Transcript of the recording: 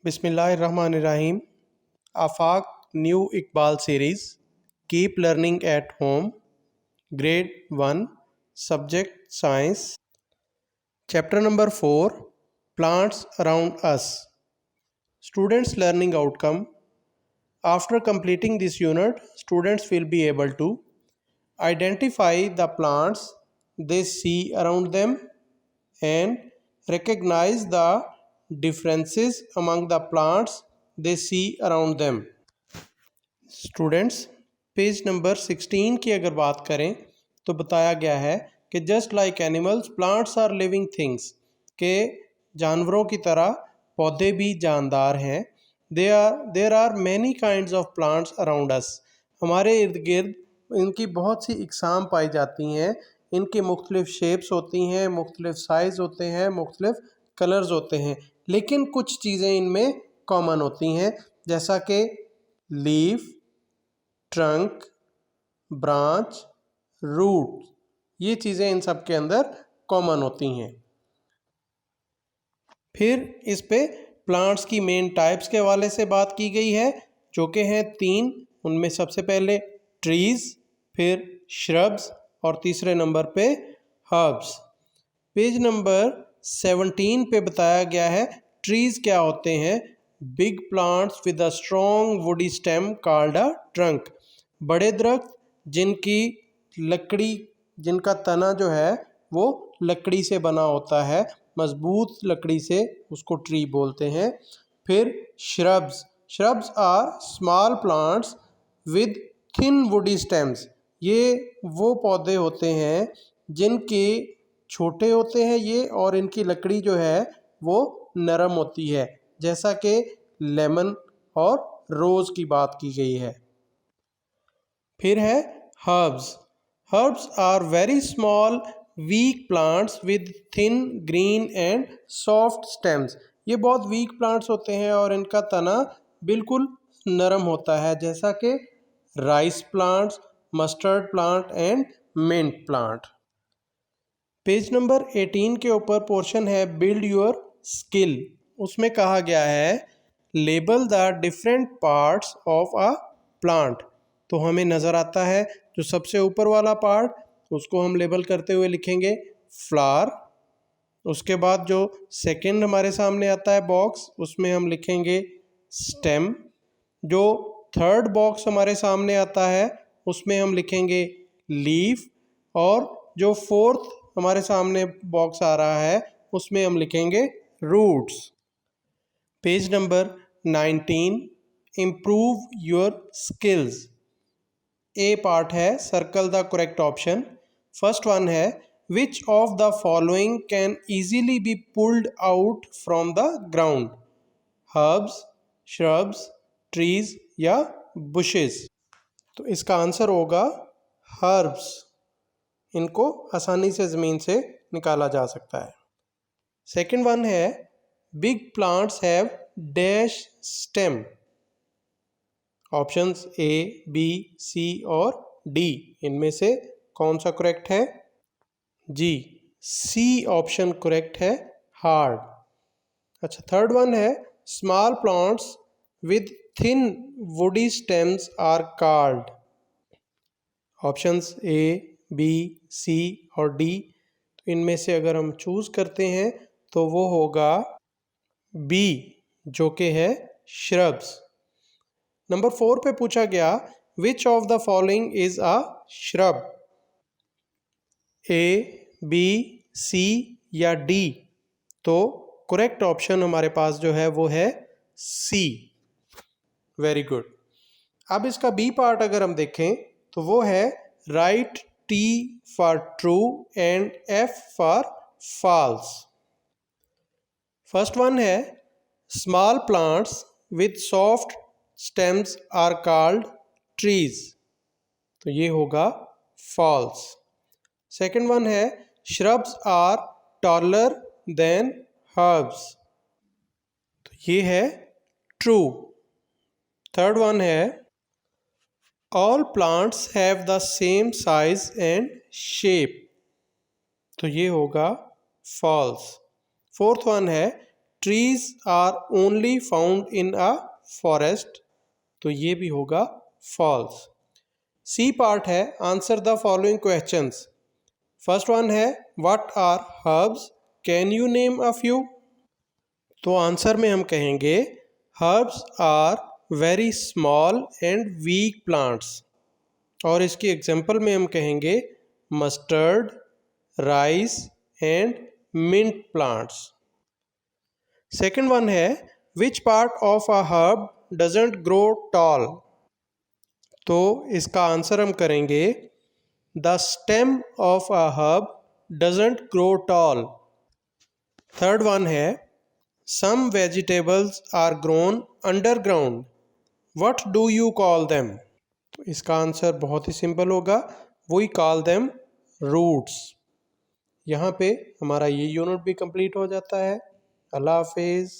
बिस्मिल्लाहिर्रहमानिर्रहीम। Afaq new Iqbal series keep learning at home, grade 1, subject science, chapter number 4, plants around us. Students learning outcome. After completing this unit, students will be able to identify the plants they see around them and recognize the differences among the plants they see around them. Students, page number 16 की अगर बात करें तो बताया गया है कि just like animals plants are living things, के जानवरों की तरह पौधे भी जानदार हैं। There are many kinds of plants around us. हमारे इर्द गिर्द इनकी बहुत सी इकसाम पाई जाती हैं। इनकी मुख्तलिफ शेप्स होती हैं, मुख्तलिफ साइज़ होते हैं, मुख्तलिफ कलर्स होते हैं, लेकिन कुछ चीज़ें इनमें कॉमन होती हैं, जैसा कि लीफ, ट्रंक, ब्रांच, रूट। ये चीज़ें इन सब के अंदर कॉमन होती हैं। फिर इस पे प्लांट्स की मेन टाइप्स के हवाले से बात की गई है, जो कि हैं 3। उनमें सबसे पहले ट्रीज़, फिर श्रब्स और तीसरे नंबर पे हर्ब्स। पेज नंबर 17 पे बताया गया है ट्रीज़ क्या होते हैं। Big plants with a strong woody stem called a trunk. बड़े दरख्त जिनका तना जो है वो लकड़ी से बना होता है, मजबूत लकड़ी से, उसको ट्री बोलते हैं। फिर shrubs are small plants with thin woody stems. ये वो पौधे होते हैं जिनके छोटे होते हैं ये, और इनकी लकड़ी जो है वो नरम होती है, जैसा कि लेमन और रोज़ की बात की गई है। फिर है herbs are very small weak plants with thin green and soft stems. ये बहुत वीक प्लांट्स होते हैं और इनका तना बिल्कुल नरम होता है, जैसा कि rice plants, mustard plant and mint plant. Page number 18 के ऊपर पोर्शन है बिल्ड योर स्किल। उसमें कहा गया है label the different parts of a plant. तो हमें नज़र आता है जो सबसे ऊपर वाला पार्ट, उसको हम लेबल करते हुए लिखेंगे फ्लावर। उसके बाद जो सेकंड हमारे सामने आता है बॉक्स, उसमें हम लिखेंगे स्टेम। जो थर्ड बॉक्स हमारे सामने आता है उसमें हम लिखेंगे लीफ। और जो फोर्थ हमारे सामने बॉक्स आ रहा है उसमें हम लिखेंगे roots. Page number 19, improve your skills. A part है circle the correct option. First one है which of the following can easily be pulled out from the ground. Herbs, shrubs, trees या बुशेस। तो इसका आंसर होगा herbs. इनको आसानी से ज़मीन से निकाला जा सकता है। सेकंड वन है big plants have dash stem. Options A, B, C और डी, इनमें से कौन सा करेक्ट है? जी, सी ऑप्शन करेक्ट है, हार्ड। अच्छा, थर्ड वन है small plants with thin woody stems are called. Options A, B, C और डी, तो इनमें से अगर हम चूज करते हैं तो वो होगा बी, जो कि है श्रब्स। नंबर 4 पे पूछा गया which of the following is a shrub. A, B, C या डी, तो करेक्ट ऑप्शन हमारे पास जो है वो है सी। Very good. अब इसका बी पार्ट अगर हम देखें तो वो है right T for true and F for false. First one है small plants with soft stems are called trees, तो ये होगा फॉल्स। सेकंड वन है shrubs are taller than herbs, तो ये है ट्रू। थर्ड वन है all plants have the same size and shape, तो ये होगा फॉल्स। फोर्थ वन है trees are only found in a forest, तो ये भी होगा फॉल्स। सी पार्ट है answer the following questions. First one है what are herbs, can you name a few. तो आंसर में हम कहेंगे herbs are very small and weak plants, और इसकी एग्जांपल में हम कहेंगे mustard, rice and mint plants. Second one है which part of a herb doesn't grow tall, तो इसका आंसर हम करेंगे the stem of a herb doesn't grow tall. Third one है some vegetables are grown underground, what do you call them. तो इसका answer बहुत ही simple होगा, we call them roots. यहाँ पे हमारा ये यूनिट भी कंप्लीट हो जाता है। अल्लाह हाफिज़।